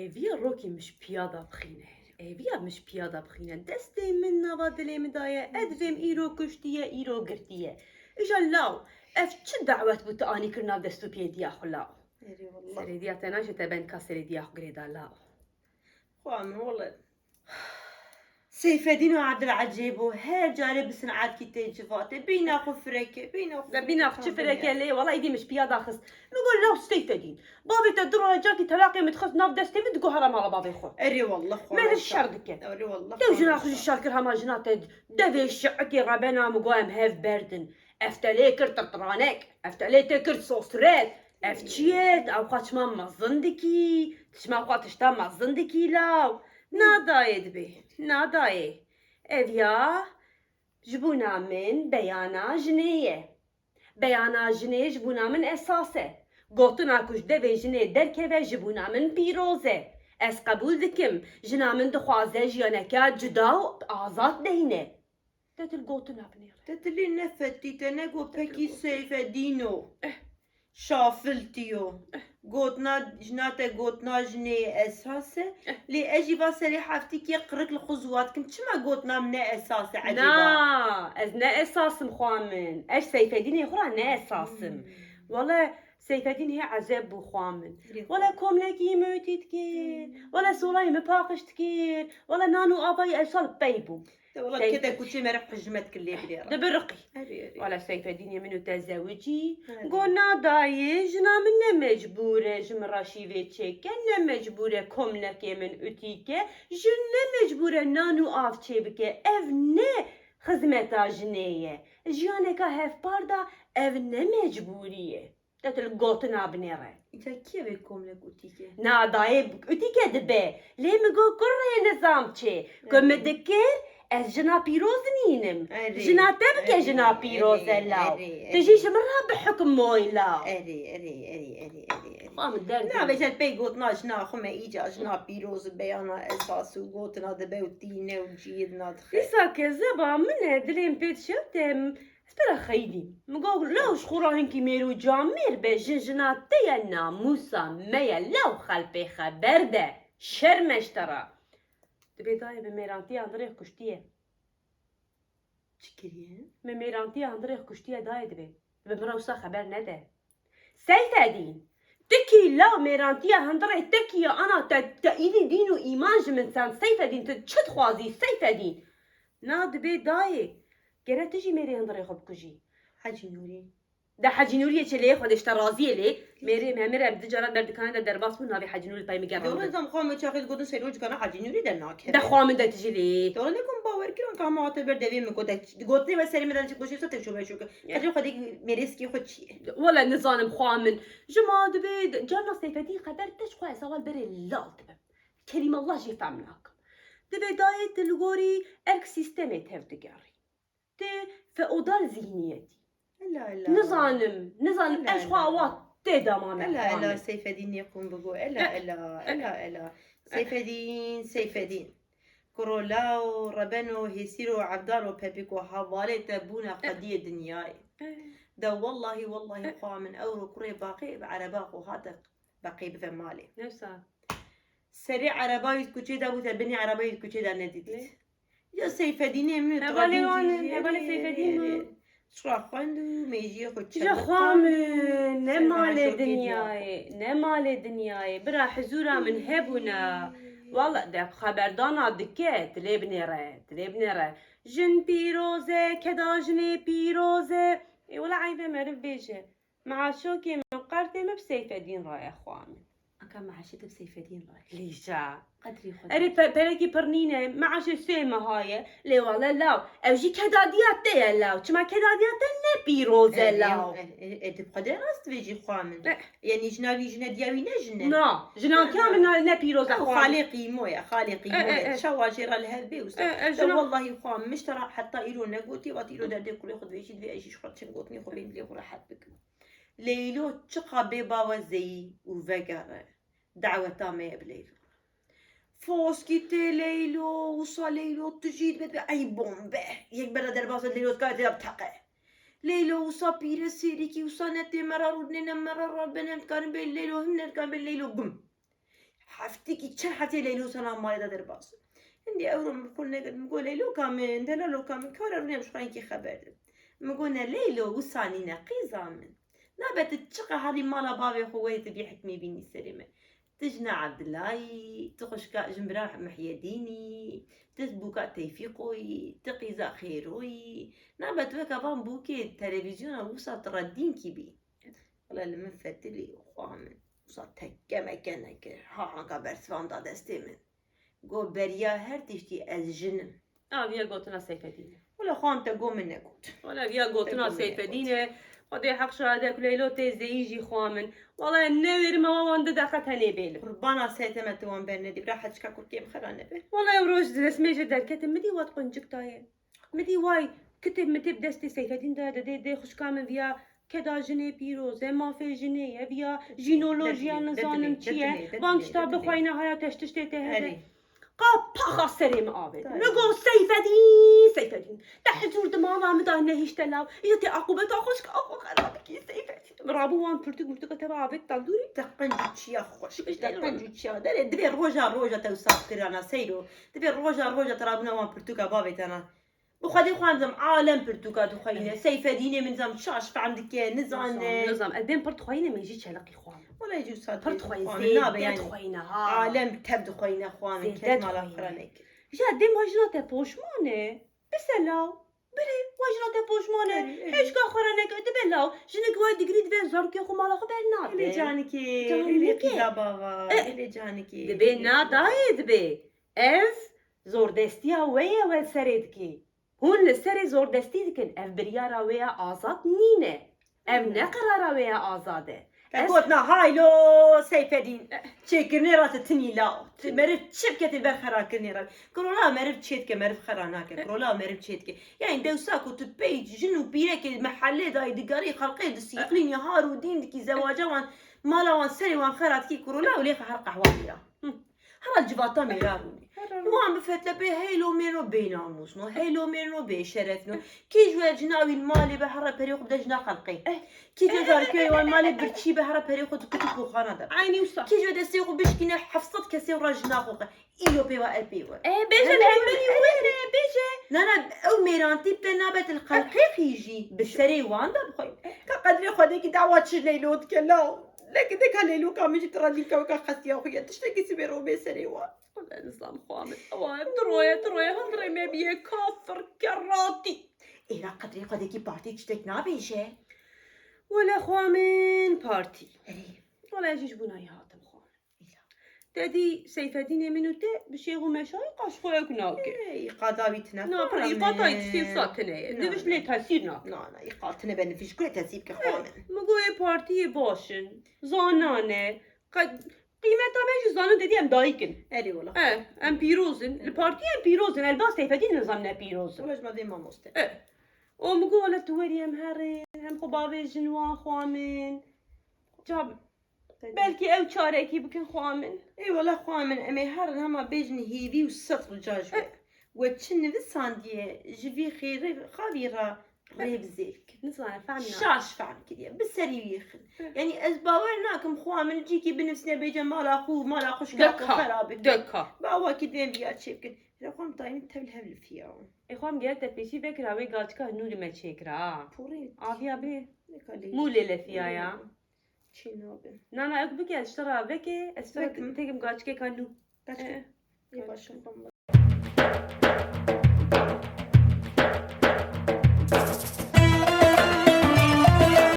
Evia Rocky مش piyada bxîne. Evia miş piyada bxîne. Destê min nava dilê min daye. Edvêm îro kuştiye, îro girtiye. İja law. Ev çi dawet bû te anî kir nav dest û pêdiya xwe law. Serêdiya te naşe te ben ka serêdiya xwe girê da law. Xwe min wele. Seyfeddin û Abdulacîb û her carê bi sinetî tê civatê bîna xwe fireke, bîna xwe. Ve bina çi fireke lê wala îdî miş piyada xist. Min got law Seyfeddin. Bavê te du roja kî telaqê min dixist nav destê min digot hera mala bavê xwe. Erê wallah xwe. Me hiç şer dike. Erê wallah. Dew jina xwe ji şer kir hema jina te devê şi'ekê rebena min got em hev berdin. Ev te lê kir tirtiranek. Ev te lê te kir sosret. Ev çi ye? Ew xwe çima mezin dikî. Çima xwe tişta mezin dikî law. Nadayê dibê. Nadayê. Ev ya ji bûna min beyana jinê ye. Beyana jinê ji bûna min esas e. Gotina ku ji devê jinê derkeve ji bûna min pîroz e. Ez qebûl dikim. Jina min dixwaze jiyaneka cuda û azad deyne. Te dil gotina binêre. Te dilê nefetî te ne got pekî Seyfeddin o. Şafiltî o. Gotina jina te gotina jinê esas e. Lê ez jî va serê heftikê qirik li xwe ziwat dikim. Çima gotina min ne esas e ecêba? Na, ez ne esasım xwe min. Ez Seyfeddinê xwe ra ne esasım. Wala Seyfeddin hê ezeb bû xwe min. Wala komlekî me wîtî dikir. Wala solayê me paqij dikir. Wala nan û abayê ev sal pey bû. والله كده كنت مرح حجمتك اللي بدي دبرقي. أري. ولا Seyfeddin منو تزوجي. قلنا دايج جنا من مجبورة جمرا شيفي تشيكا مجبورة كملكي من أتيكا جن مجبورة نانو آف تشيبكا اف نه خدمتا جنية جيانكا هف باردا اف نه مجبورية تتل قوتنا بنيرة إنت كيف كملك أتيكا؟ نا دايب أتيكا دبي ليه مقو كره نظام تشي كم دكر از جنا پیروز نینم جنا تبکه جنا پیروز لاو تجيش مرها بحكم موي لاو أري قام درد نا بيجت بي قوتنا جنا خما إيجا جنا پیروز بيانا أساس وقوتنا دبي وتينا وجيدنا دخل إسا كذبا من هدرين بيت شوتم سبرا خيدي مقول لوش خوراهن كي ميرو جامير بجن جنا تيا ناموسا ميا لو خلبي خبر ده شرمش ترى دبي داي بميرانتي اندريخ كشتيه شكريا بميرانتي اندريخ كشتيه داي دبي بمروسا خبر نده سيفدين تكي لا ميرانتي اندريخ تكي انا تايدي دين وايمان من سان سيفدين تشد خوازي سيفدين نا دبي داي قرا تجي ميري اندريخ بكجي حاجي نوري ده حاجی نوریه چلیه خودش ترازیه لی میره ابد جرات بردکانه در درباس بود نبی حاجی نوری پای میگه دولة نظام خامة شاخص قدن سيروج كان حاجي نوري دناك ده خامن ده تجی لی دولة نكون باور كيرون كام عاطل بردوي من قدك قدني بس سري مدرج كوشي صوتك شو بشوك حاجي خديك ميريسكي خد شيء ولا نظام خامن جماعة دبي جانا سيفتي خبر تشخوا سوال بري لال تبه كلمة الله جي فهمناك دبي دايت الغوري ارك سيستمي تهفتقاري تي فأودال ذهنيتي لا نظام أشخاص تدا ما لا سيفدين يقوم بقول لا سيفدين كرولاو ربنو هيسيرو عبدالو بيبيكو حوالي تبونا قضية دنياي ده والله قام من أورو كري باقي بعرباقو هذا باقي بفمالي نفسها سريع عرباي كوتشي ده وتبني عرباي كوتشي ده نديت يا سيفدين من هبالي سيفدين شراخواندو ميجي خدش جخامن نمال دنياي برا حزورا من هبونا والله ده خبردانا دكت تلي بنيره جن بيروزه كدا جني بيروزه ولا عيبه مرف بيجه مع شوكي من قرتي ما بسيفدين راي اخوان أكا مع شتك سيفدين راي ليشا قدري خد أري بركي برنينة مع شو سيما هاي لي والله لا أوجي كداديات تيا لا شما كداديات نبي روزة لا تبقى درست بيجي خامن يعني جنابي جنا دياوي نجنا نا جنا كامل نبي روزة خالقي مويا شواجر الهربي والله خام مش ترى حتى إيرو نقوتي واتيرو دردي كل ياخد بيشي دبي أي شيء شخص نقوتني خبين لي خورا حبك ليلو تشقى بباوا زي وفجر دعوة تامة بليل فوسكيتي ليلو وصا ليلو تجيد بدي أي بومبه يكبر درباسة ليلو تكاتي بتحقه ليلو وصا بير سيريكي وصا نتي مرار ودنينا مرار بنام كان بالليل وهم كان بالليل وبم حفتك تشر حتى ليلو سنة ما يقدر باص عندي أورو نقول ليلو كامل دنا لو كامل كارا رني مش خاين كي خبر مقولنا ليلو وصانينا قيزامن نابت تشقى هذه مالا بابي خوي تبي حكمي بيني سلمة تجنا عبد الله تخش كا جنبرا محيا ديني تسبوكا تيفيقوي تقيزا خيروي نابت وكا بام بوكي التلفزيون وصا تردين كيبي والله لما فتلي خوامن وصا تكما كان ها كبرت فاندا دستمن قول بريا هر تشتي از جنم ويا قوتنا سيفدينه ولا خوام تقو من نقود ولا ويا قوتنا سيفدينه خدي حق شهادك ليلو تيزي يجي خوامن والله النوير ما وانده دخلت هني بيلو قربانا سيتما توان برندي براحة شكا كوركيم خلانه به والله يوروج رسمي جدا كتب مدي وات قنجك تايه مدي واي كتب متب دستي سيفدين دا دي خوش كامل ويا كدا جني بيروزه ما في جنيه ويا جينولوجيا نزانم چیه وان کتاب بخواینه هایا تشتشته هذا قاب سريم آبد نقول سيفدين تحزور دماغ مدانه هيش تلاو يتي عقوبة خوش كأخو خرابك سيفدين رابو وان برتق تبع آبد تقدوري تقنجي خوش تقنجي داري دبي روجا توساق كرانا سيرو دبي روجا ترابنا وان برتق بابي انا بخدي خوان زم عالم برتقال دخينه سيفدينه من زم شاش فعندك نظام البين برتخوينه ما يجيش على خوان ولا يجي صاد برتخوينه يعني خوينه عالم تبدو خوينه خوان كلمه على اخرانك جا دي واجنات بوشمانه بسلا بلي واجنات بوشمانه هيش كاخرانك دبلاو جنك وايد جريد بين زرك خو مال خبرنا اللي جانكي اللي قزابا اللي جانكي دبي ناداي دبي اف زور دستيا ويا وسريدكي هون لسری زور دستی دکن اف بریارا ویا آزاد نینه اف نقرارا ویا آزاده قلتنا هايلو سيفدين تشكرني رات تنيلا مرف شبكة البخرا كرني رات كرولا مرف تشيتك مرف خراناك كرولا مرف تشيتك يعني دوساكو تبيج جنو بيرك المحل داي دقاري خلقي دسي يقلين يهار ودين دكي زواجا وان مالا وان سري وان خرات كي كرولا وليخ حرق حواليا هرا الجباطة ميراروني وعم بفتلا بي هيلو مينو بيناموسنو هيلو مينو بشرفنو كي جوا جناوي المالي بحرا بريق بدا جنا خلقي كي جوا داركي والمالي برشي بحرا بريق كتب وخانا دا عيني وصح كي جوا دسيقو بشكينا حفصت كسي وراجنا خوقا إيو بيوا البيوا بيجا نهمني وين بيجا نانا او ميرانتي بتنابت القلقيق يجي بالسري واندا بخوي كقدري خديكي دعوات شليلوت كلاو لكن ديك هالليلو كامجي ترى ديك وكا خسيا خويا تشتكي سبيرو بسري وان النظام خوامد تروي هندري ما بيه كافر كراتي إيه قدري خديكي بارتي تشتكنا بيشه ولا خوامن بارتي ولا يجيش بناي هاتم خوامن تدي سيفدين منو تي بشيغو مشاي قاش خويا كناكي إيه قاداوي تنفر بري قاطاي تصير ساكنه دبش لي تاثيرنا لا يقاتنا بنفيش كل تسيب كخوامن مگوی بارتی باشن زانانه قيمتها ماشي زانان ددي ام دايكن الي والله ام بيروزن البارتي ام بيروزن الباس سيفدين نظامنا بيروزن ولاش ما ديما مستر ومقولة توري ام هري هم خبابي جنوان خوامن جاب بلكي او چاركي بكن خوامن اي والله خوامن امي هرن هما بيجن هيفي والسطر الجاجو وتشن بسانديه جبي خير خبيره ريب زيك نصنع فعنا شاش فعل كده بالسري يخن يعني ازباورناكم خوامن جيكي بنفسنا بيجا مال اخو مال اخوش خرابك دكا باوا كده بيات شيبكن لو قام طايم تبلها فيها اخوام جات بيشي فكره وي قالتك نور ما تشكرا بوري افيا بي مو ليله فيها يا شنو نانا اكبك اشترى بك اشترى تيجي قالتك كانو يا باشا